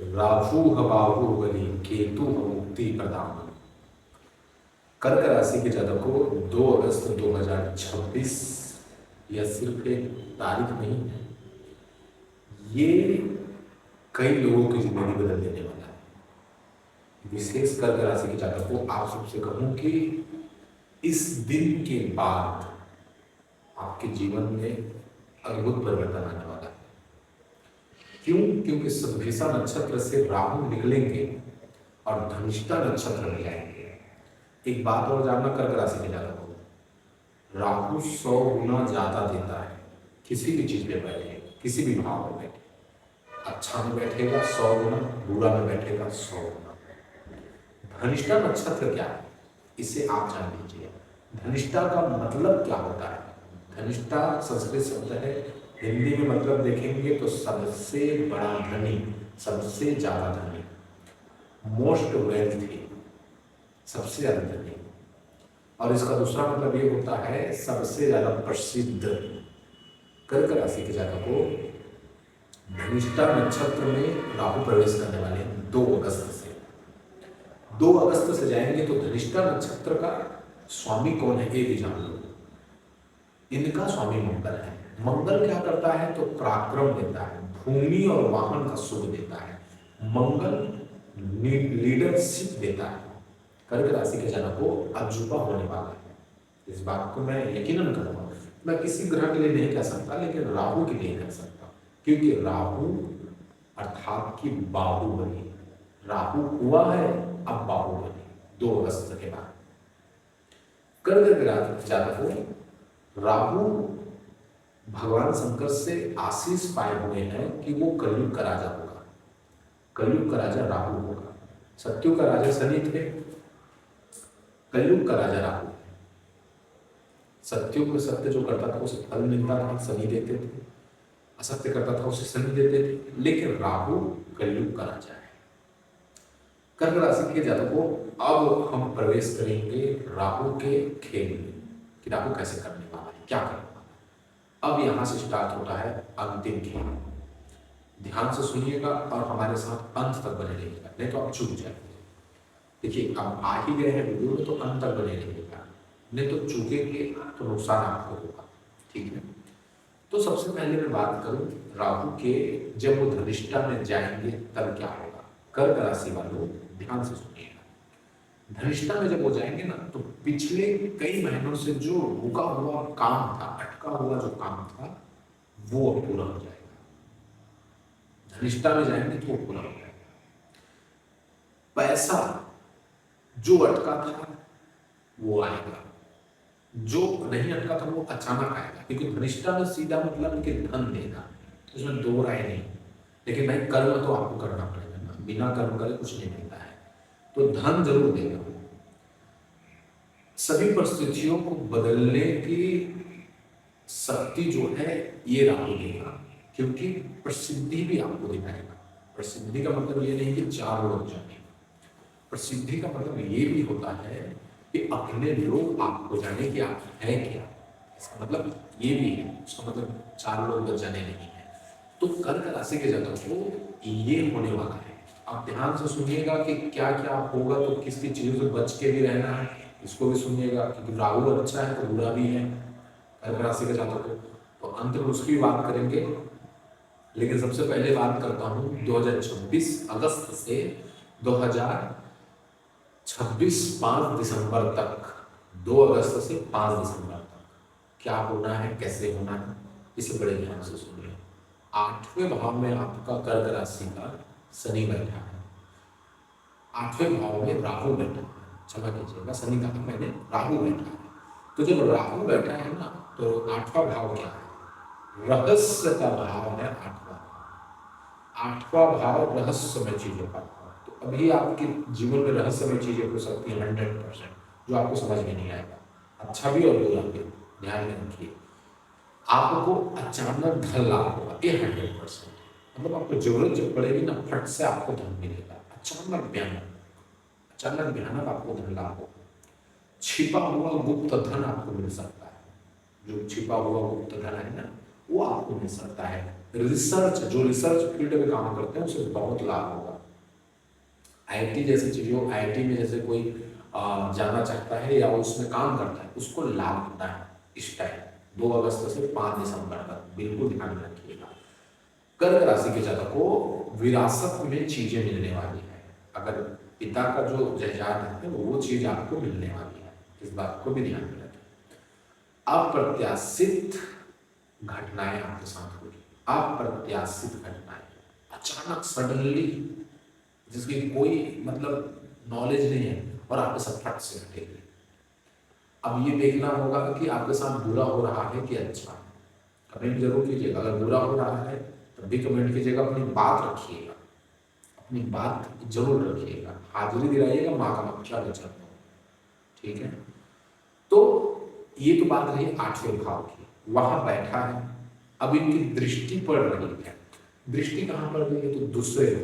राहु बाहु बली केतु मुक्ति प्रदान। कर्क राशि के जातकों को 2 अगस्त 2026 यह सिर्फ एक तारीख नहीं है, ये कई लोगों की जिंदगी बदल देने वाला है। विशेष कर्क राशि के जातकों को आप सबसे कहूं कि इस दिन के बाद आपके जीवन में अद्भुत परिवर्तन आने वाला है। क्यों? क्योंकि शतभिषा नक्षत्र से राहु निकलेंगे और धनिष्ठा नक्षत्र में जाएंगे। एक बात और जानना कर्क राशि के जातकों को, राहु 100 गुना ज्यादा देता है। किसी भी चीज में बैठे, किसी भी भाव में बैठे, अच्छा में बैठेगा 100 गुना, बुरा में बैठेगा 100 गुना। धनिष्ठा नक्षत्र क्या है, इसे आप जान लीजिए। धनिष्ठा का मतलब क्या होता है? धनिष्ठा संस्कृत शब्द है, हिंदी में मतलब देखेंगे तो सबसे बड़ा धनी, सबसे ज्यादा धनी, मोस्ट वेल्थी, सबसे ज्यादा धनी। और इसका दूसरा मतलब ये होता है सबसे ज्यादा प्रसिद्ध। कर्क राशि के जातकों को धनिष्ठा नक्षत्र में राहु प्रवेश करने वाले हैं 2 अगस्त से। 2 अगस्त से जाएंगे तो धनिष्ठा नक्षत्र का स्वामी कौन है ये भी जान लो। इनका स्वामी मंगल है। मंगल क्या करता है? तो पराक्रम देता है, भूमि और वाहन का सुख देता है। मंगल लीडरशिप देता है। कर्क राशि के जातकों को अजूबा होने वाला है, इस बात को मैं यकीनन करूंगा। मैं किसी ग्रह के लिए नहीं कह सकता, लेकिन राहु के लिए कह सकता, क्योंकि राहु अर्थात की बाहुबली, राहु हुआ है अब बाहुबली 2 अगस्त के बाद। कर्क के जातकों राहु भगवान शंकर से आशीष पाए हुए हैं कि वो कलयुग का राजा होगा। कलयुग का राजा राहु होगा। सत्युग का राजा शनि थे, कलयुग का राजा राहु। सत्युग में सत्य जो करता था उसे फल मिलता था, शनि देते थे। असत्य करता था उसे शनि देते थे। लेकिन राहु कलयुग का राजा है। कर्क राशि के जातकों को अब हम प्रवेश करेंगे राहु के खेल में कि राहु कैसे करने वाला है, क्या करने वाला है। अब यहां से स्टार्ट होता है अंतिम खेल। ध्यान से सुनिएगा और हमारे साथ अंत तक बने रहिएगा, नहीं तो आप चूक जाएंगे। देखिए, आप आ ही गए हैं वीडियो में तो अंत तक बने रहिएगा, नहीं तो चूकेंगे तो नुकसान आपको होगा। ठीक है, तो सबसे पहले मैं बात करूं राहु के, जब वो धनिष्ठा में जाएंगे तब क्या होगा। कर्क राशि वालों ध्यान से सुनिएगा। धनिष्ठा में जब वो जाएंगे ना, तो पिछले कई महीनों से जो रुका हुआ काम था, अटका हुआ जो काम था, वो अब पूरा हो जाएगा। धनिष्ठा में जाएंगे तो वो पूरा हो जाएगा। पैसा जो अटका था वो आएगा, जो नहीं अटका था वो अचानक आएगा, क्योंकि धनिष्ठा में सीधा मतलब कि धन देना, उसमें 2 राय नहीं। लेकिन भाई कर्म तो आपको करना पड़ेगा ना, बिना कर्म करे कुछ नहीं मिलता है। तो धन जरूर देगा। सभी परिस्थितियों को बदलने की शक्ति जो है ये राहु देगा, क्योंकि प्रसिद्धि भी आपको दिखाएगा। प्रसिद्धि का मतलब ये नहीं कि 4 लोग जाने, प्रसिद्धि का मतलब ये भी होता है कि अपने लोग आपको जाने कि आप हैं क्या। इसका मतलब ये भी है, उसका मतलब 4 लोग जाने नहीं है। तो कर्क राशि के जातकों को ये होने वाला है। आप ध्यान से सुनिएगा कि क्या क्या होगा, तो किस किस चीजों से बच के भी रहना है, इसको भी सुनिएगा, क्योंकि राहु अच्छा है तो बुरा भी है कर्क राशि के जातकों को। तो अंत में उसकी बात करेंगे, लेकिन सबसे पहले बात करता हूँ 2026 अगस्त से 2026 5 दिसंबर तक, 2 अगस्त से 5 दिसंबर तक क्या होना है, कैसे होना है, इसे बड़े ध्यान से सुनिए। 8वें भाव में आपका कर्क राशि का शनि बैठा है, 8वें भाव में राहु बैठा है, क्षमा कीजिएगा शनि कहा मैंने, राहु बैठा है। तो जब राहु बैठा है ना, तो 8वां भाव क्या है? रहस्य का भाव है 8वां भाव रहस्यमय चीजों का। तो अभी आपके जीवन में रहस्यमय चीजें हो सकती है 100%, जो आपको समझ में नहीं आएगा, अच्छा भी और बुरा भी। ध्यान में रखिए, आपको अचानक धन लाभ होगा, ये 100%। मतलब आपको जरूरत जब पड़ेगी ना, फट से आपको धन मिलेगा। अचानक भयानक आपको धन लाभ होगा। छिपा हुआ गुप्त धन आपको मिल सकता है, जो छिपा हुआ गुप्त धन है ना, वो आपको मिल सकता है। रिसर्च, जो रिसर्च फील्ड में काम करते हैं उसे बहुत लाभ होगा। आईटी जैसी चीजों, आईटी में जैसे कोई जाना चाहता है या उसमें काम करता है, उसको लाभ होता है इस टाइम 2 अगस्त से 5 दिसंबर तक, बिल्कुल ध्यान में रखिएगा। कर्क राशि के जातक को विरासत में चीजें मिलने वाली है। अगर पिता का जो जायदाद है वो चीज आपको मिलने वाली है, इस बात को भी ध्यान में रखें। अप्रत्याशित घटनाएं आपके साथ होगी, अप्रत्याशित घटनाएं, अचानक सडनली, जिसकी कोई मतलब नॉलेज नहीं है और आपके साथ फट से घटेगी। अब ये देखना होगा कि आपके साथ बुरा हो रहा है कि अच्छा। कमेंट जरूर कीजिएगा, अगर बुरा हो रहा है तब भी कमेंट कीजिएगा। अपनी बात रखिएगा, अपनी बात जरूर रखिएगा, हाजिरी दिलाइएगा माँ का मक्खिया के चरणों में, ठीक है। तो ये तो बात रही 8वें भाव की, वहां बैठा है, अब इनकी दृष्टि पड़ रही है। दृष्टि कहाँ पड़ रही है? तो दूसरे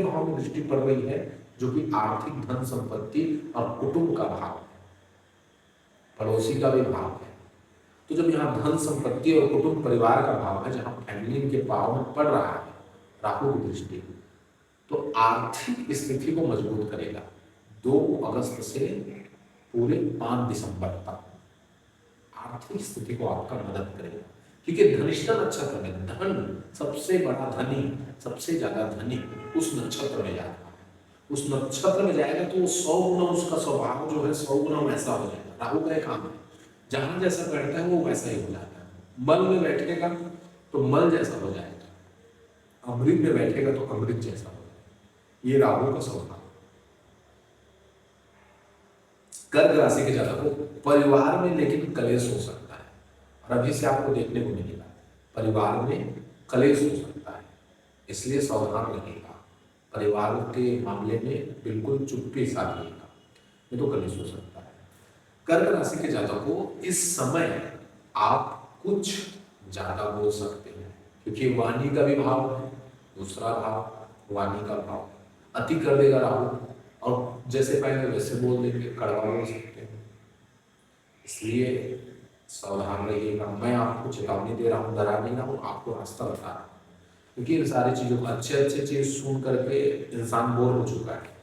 भाव में दृष्टि पड़ रही है, जो कि आर्थिक, धन संपत्ति और कुटुंब का भाव है, पड़ोसी का भी भाव है। तो जब यहाँ धन संपत्ति और कुटुंब परिवार का भाव है, जहाँ फैमिली के भाव में पड़ रहा है राहु की दृष्टि, तो आर्थिक स्थिति को मजबूत करेगा 2 अगस्त से पूरे 5 दिसंबर तक। आर्थिक स्थिति को आपका मदद करेगा, क्योंकि धनिष्ठा नक्षत्र में धन, सबसे बड़ा धनी, सबसे ज्यादा धनी उस नक्षत्र में जाता है। उस नक्षत्र में जाएगा तो 100 गुना उसका स्वभाव जो है 100 गुना वैसा हो जाएगा। राहु का काम है, जहां जैसा बैठता है वो वैसा ही हो जाता है। मल में बैठेगा तो मल जैसा हो जाएगा, अमृत में बैठेगा तो अमृत जैसा हो जाएगा। ये राहु का स्वभाव। कर्क राशि के जातक को परिवार में लेकिन कलेश हो सकता है, और अभी से आपको देखने को मिलेगा परिवार में कलेश हो सकता है, इसलिए सावधान रहिएगा। परिवार के मामले में बिल्कुल चुप्पी साधिएगा, ये तो कलेश हो सकता है। कर्क राशि के जातक को इस समय आप कुछ ज्यादा बोल सकते हैं, क्योंकि वाणी का भी भाव है, दूसरा भाव वाणी का भाव, अति कर देगा राहु, और जैसे पाएंगे वैसे बोल देंगे, कड़वा बोल सकते हैं, इसलिए सावधान रहिएगा। मैं आपको चेतावनी दे रहा हूँ, डरा नहीं रहा हूँ, आपको रास्ता बता रहा हूँ, क्योंकि इन सारी चीजों को अच्छे चीज सुन करके इंसान बोर हो चुका है।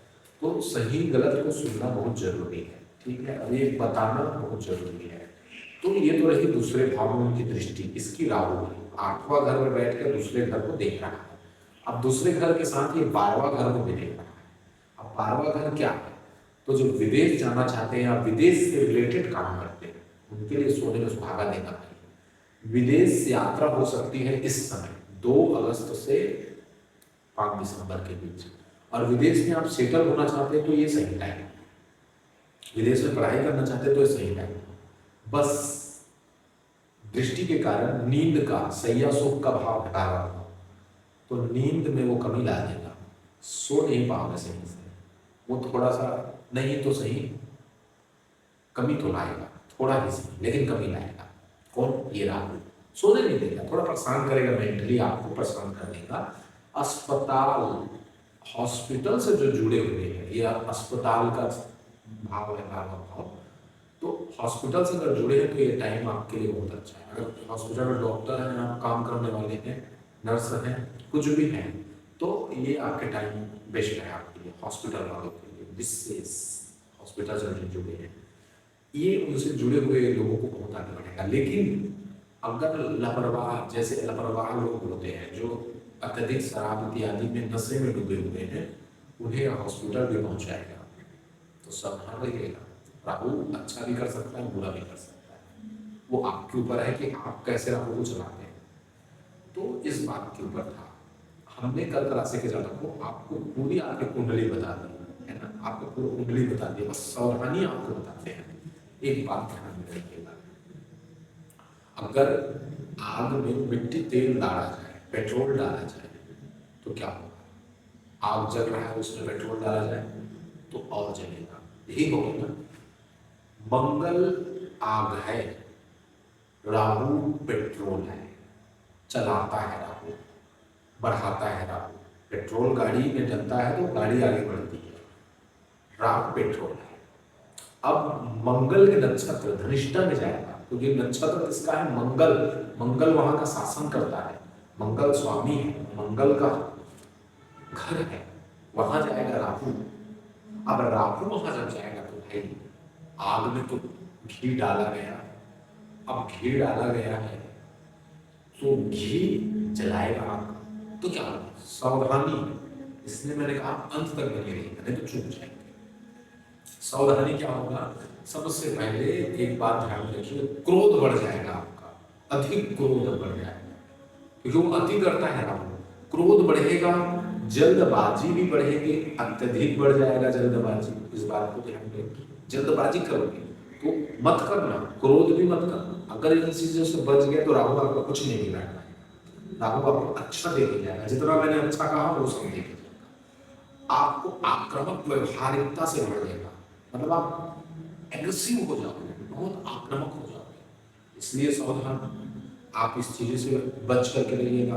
तो सही गलत को सुनना बहुत जरूरी है, ठीक है, अब ये बताना बहुत जरूरी है। तो ये तो रही दूसरे भाव में उनकी दृष्टि, इसकी राहु 8वां घर में बैठ कर दूसरे घर को देख रहा है। अब दूसरे घर के साथ ये 12वां घर को भी देख रहा है। अब 12वां घर क्या है? तो जो विदेश जाना चाहते हैं या विदेश से रिलेटेड काम करते हैं, उनके लिए सोने में सुहागा देना चाहिए। विदेश यात्रा हो सकती है इस समय 2 अगस्त से 5 दिसंबर के बीच, और विदेश में आप सेटल होना चाहते हैं तो ये सही टाइम है। विदेश में पढ़ाई करना चाहते हैं तो ये सही टाइम है। बस दृष्टि के कारण नींद का, सैया सुख का भाव हटा रहा था, तो नींद में वो कमी ला देगा, सो नहीं पाओगे सही से, वो थोड़ा सा नहीं तो सही कमी तो लाएगा, थोड़ा ही सही लेकिन कमी लाएगा। कौन? ये राहु सोने नहीं देगा, थोड़ा परेशान करेगा, मेंटली आपको परेशान कर देगा। अस्पताल, हॉस्पिटल से जो जुड़े हुए हैं, या अस्पताल का भाव है, भाव, तो हॉस्पिटल से अगर जुड़े हैं तो ये टाइम आपके लिए बहुत अच्छा है। अगर हॉस्पिटल में डॉक्टर हैं, आप काम करने वाले हैं, नर्स हैं, कुछ भी हैं, तो ये आपके टाइम बेस्ट है आपके लिए, हॉस्पिटल वालों के लिए विशेष। हॉस्पिटल से जुड़े हैं, ये उनसे जुड़े हुए लोगों को बहुत आगे बढ़ेगा। लेकिन अगर लापरवाह, जैसे लापरवाह लोग होते हैं जो अत्यधिक शराब इत्यादि में, नशे में डूबे हुए हैं, उन्हें हॉस्पिटल भी पहुंचाएगा, तो सावधान रहिएगा। राहु अच्छा भी कर सकता है, बुरा भी कर सकता है, वो आपके ऊपर है कि आप कैसे राहु को चलाते हैं। तो इस बात के ऊपर था, हमने कर्क राशि के जातक को आपको पूरी आपकी कुंडली बता दी है ना, आपको पूरी कुंडली बता दी, बस सावधानी आपको बताते हैं। एक बात ध्यान में रखिएगा, अगर आग में मिट्टी तेल डाला जाए, पेट्रोल डाला जाए तो क्या होगा? आग जल रहा है, उसमें पेट्रोल डाला जाए तो और जलेगा, यही होगा ना। मंगल आग है, राहु पेट्रोल है, चलाता है राहु, बढ़ाता है राहु। पेट्रोल गाड़ी में डलता है तो गाड़ी आगे बढ़ती है, राहु पेट्रोल है। अब मंगल के नक्षत्र धनिष्ठा में जाएगा, तो ये नक्षत्र किसका है? मंगल। मंगल वहां का शासन करता है, मंगल स्वामी है, मंगल का घर है, वहां जाएगा राहु। अब राहु वहां जब जाएगा तो भाई आग में तो घी डाला गया, अब घी डाला गया है तो घी जलाएगा आग, तो क्या होगा? सावधानी। इसलिए मैंने कहा अंत तक बने रहिए, नहीं तो चूक जाएंगे। सावधानी क्या होगा? सबसे पहले एक बात ध्यान रखिए, क्रोध बढ़ जाएगा आपका, अधिक क्रोध बढ़ जाएगा, क्योंकि वो अति करता है राहु। क्रोध बढ़ेगा, जल्दबाजी भी बढ़ेगी, अत्यधिक बढ़ जाएगा जल्दबाजी। इस बात को ध्यान रखिए, जल्दबाजी करोगे तो मत करना, क्रोध भी मत करना। अगर इन चीजों से बच गया तो राहु आपको कुछ नहीं बिगाड़ना है, राहु आपको अच्छा देके जाएगा। जितना मैंने अच्छा कहा वो सब देके जाएगा। आपको आक्रामक व्यवहारिकता से भर देगा, मतलब आप एग्रेसिव हो जाओगे, बहुत आक्रामक हो जाओगे। इसलिए सावधान, आप इस चीज से बच करके रहिएगा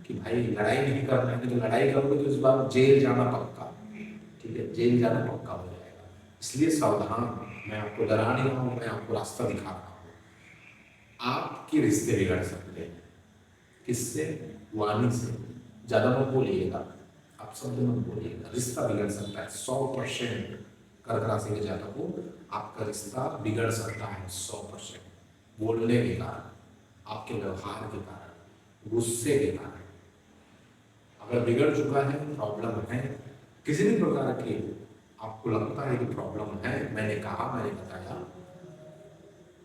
कि भाई लड़ाई नहीं करना है, तो लड़ाई करोगे तो इस बार जेल जाना पक्का, ठीक है, जेल जाना पक्का हो जाएगा। इसलिए सावधान, मैं आपको डरा नहीं रहा हूँ, मैं आपको रास्ता दिखा रहा हूँ। आपके रिश्ते बिगड़ सकते हैं, किससे? वाणी से। ज्यादा मत बोलिएगा, आप शब्द मत बोलिएगा, रिश्ता बिगड़ सकता है 100%। कर्क राशि के जातक को आपका रिश्ता बिगड़ सकता है 100%, बोलने के कारण, आपके व्यवहार के कारण, गुस्से के कारण। अगर बिगड़ चुका है, प्रॉब्लम है, किसी भी प्रकार की आपको लगता है कि प्रॉब्लम है, मैंने कहा, मैंने बताया,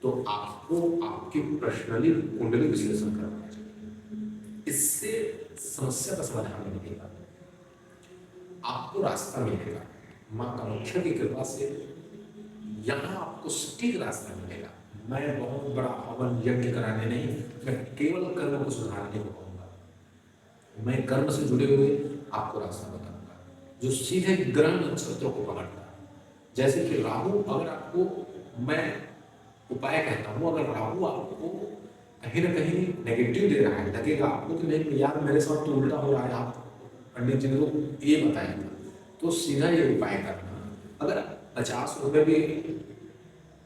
तो आपको आपकी पर्सनली कुंडली विश्लेषण करना चाहिए। इससे समस्या का समाधान मिलेगा, आपको रास्ता मिलेगा। माँ कामाख्या की कृपा से यहाँ आपको सटीक रास्ता मिलेगा। मैं बहुत बड़ा हवन यज्ञ कराने नहीं, मैं केवल कर्म को सुधारने को कहूँगा। मैं कर्म से जुड़े हुए आपको रास्ता बताऊंगा, जो सीधे ग्रह नक्षत्रों को पकड़ता है। जैसे कि राहु, अगर आपको मैं उपाय कहता हूँ, अगर राहु आपको कहीं ना कहीं नेगेटिव दे रहा है, लगेगा आपको कि नहीं यार मेरे साथ तो उल्टा हो रहा है, आप पंडित जी ने तो ये बताया था, तो सीधा ये उपाय करना। अगर 50 रुपये भी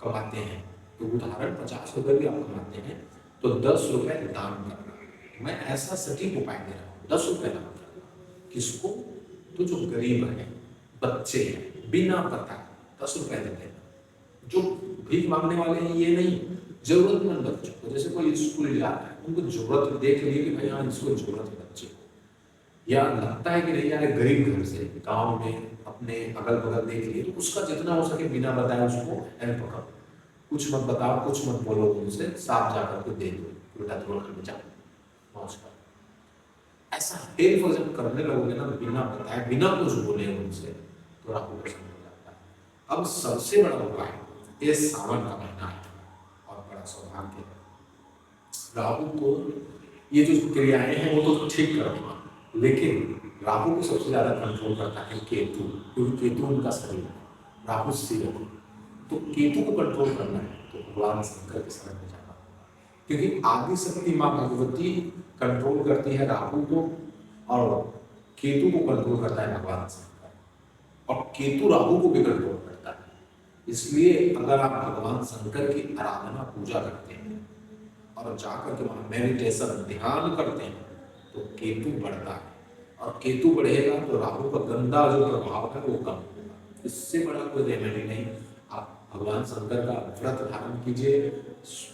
कमाते हैं, तो उदाहरण 50 रुपये भी आप कमाते हैं, तो 10 रुपये दान करना। मैं ऐसा सटीक उपाय दे रहा हूँ, 10 रुपये दान करना। किसको? तो जो गरीब है, बच्चे हैं, बिना पता 10 रुपये दे देना। जो भीख मांगने वाले हैं ये नहीं, जरूरतमंद बच्चों को, जैसे कोई स्कूल जा रहा है, उनको जरूरत देख लिए कि भाई हाँ इसको जरूरत है बच्चे को, या लगता है कि नहीं यार गरीब घर से, गांव में अपने अगल बगल देख लिए, तो उसका जितना हो सके बिना बताए उसको हेल्प करो। कुछ मत बताओ, कुछ मत बोलो, उनसे साफ जाकर के दे दो, उल्टा तोड़ कर जाओ, नमस्कार। ऐसा हेल्प जब करने लगोगे ना, बिना बताए, बिना कुछ बोले उनसे, तो राहु प्रसन्न हो जाता है। अब सबसे बड़ा उपाय, ये सावन का महीना है और बड़ा सौभाग्य है। राहु को ये जो क्रियाएं हैं वो तो ठीक करेगा, लेकिन राहु को सबसे ज्यादा कंट्रोल करता है केतु, क्योंकि केतु उनका शरीर है, राहु शिव है। तो केतु को कंट्रोल करना है तो भगवान शंकर के शरण में जाना होगा, क्योंकि आदि शक्ति माँ भगवती कंट्रोल करती है राहु को, और केतु को कंट्रोल करता है भगवान शंकर, और केतु राहु को भी कंट्रोल करता है। इसलिए अगर आप भगवान शंकर की आराधना पूजा करते हैं और जाकर के वहां मेडिटेशन ध्यान करते हैं, तो केतु बढ़ता है, और केतु बढ़ेगा तो राहु का गंदा जो प्रभाव है वो कम होगा। इससे बड़ा कोई रेमेडी नहीं। आप भगवान शंकर का व्रत धारण कीजिए,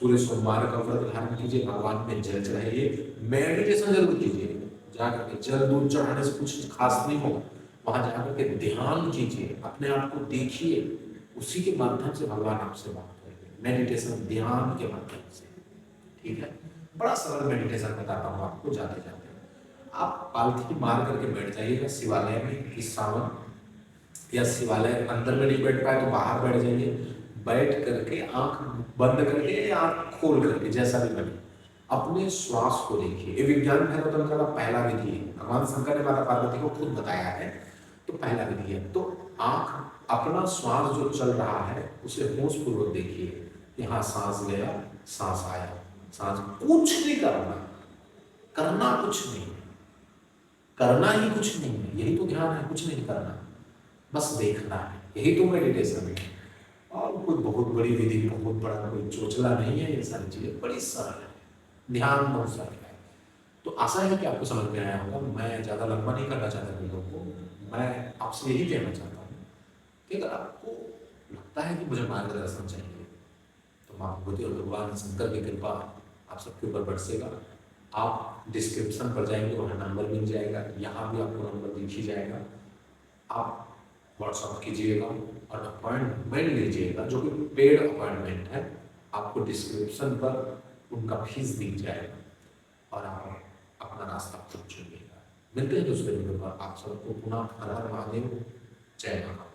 पूरे सोमवार का व्रत धारण कीजिए, भगवान में जल चढ़ाइए, मेडिटेशन जरूर कीजिए, जाकर के जल दूध चढ़ाने से कुछ खास नहीं होगा, वहां जाकर के ध्यान कीजिए, अपने आप को देखिए, उसी के माध्यम से भगवान आपसे बात करेंगे, मेडिटेशन ध्यान के माध्यम से, ठीक है। बड़ा सरल मेडिटेशन बताता हूँ आपको जाते जाते। आप पालथी मार करके बैठ जाइएगा शिवालय में इस सावन, या शिवालय अंदर में नहीं बैठ पाए तो बाहर बैठ जाइए, बैठ करके आंख बंद करके या आंख खोल करके, जैसा भी बने, अपने श्वास को देखिए। ये विज्ञान भैरव तंत्र का पहला विधि है, भगवान शंकर ने माता पार्वती को खुद बताया है, तो पहला विधि है। तो आंख, अपना श्वास जो चल रहा है उसे होश पूर्वक देखिए, यहाँ सांस गया, सांस आया, सांस, कुछ नहीं करना, करना कुछ नहीं, करना ही कुछ नहीं है, यही तो ध्यान है, कुछ नहीं करना, बस देखना है, यही तो मेडिटेशन है। और कोई बहुत बड़ी विधि, बहुत बड़ा कोई चोचला नहीं है, ये सारी चीजें बड़ी सरल है, ध्यान बहुत सरल है। तो आशा है कि आपको समझ में आया होगा। मैं ज़्यादा लंबा नहीं करना चाहता वीडियो को। मैं आपसे यही कहना चाहता हूँ कि अगर आपको लगता है कि मुझे मार्गदर्शन चाहिए, तो महाभूति और भगवान शंकर की कृपा आप सबके ऊपर बरसेगा। आप डिस्क्रिप्शन पर जाएंगे, वहाँ नंबर मिल जाएगा, यहाँ भी आपको नंबर दिख ही जाएगा। आप व्हाट्सअप कीजिएगा और अपॉइंटमेंट लीजिएगा, जो कि पेड अपॉइंटमेंट है। आपको डिस्क्रिप्शन पर उनका फीस दिख जाएगा और आप अपना रास्ता खुद चुनिएगा। मिलते हैं दूसरे वीडियो पर। आप सबको पुनः हर हर महादेव, जय माता।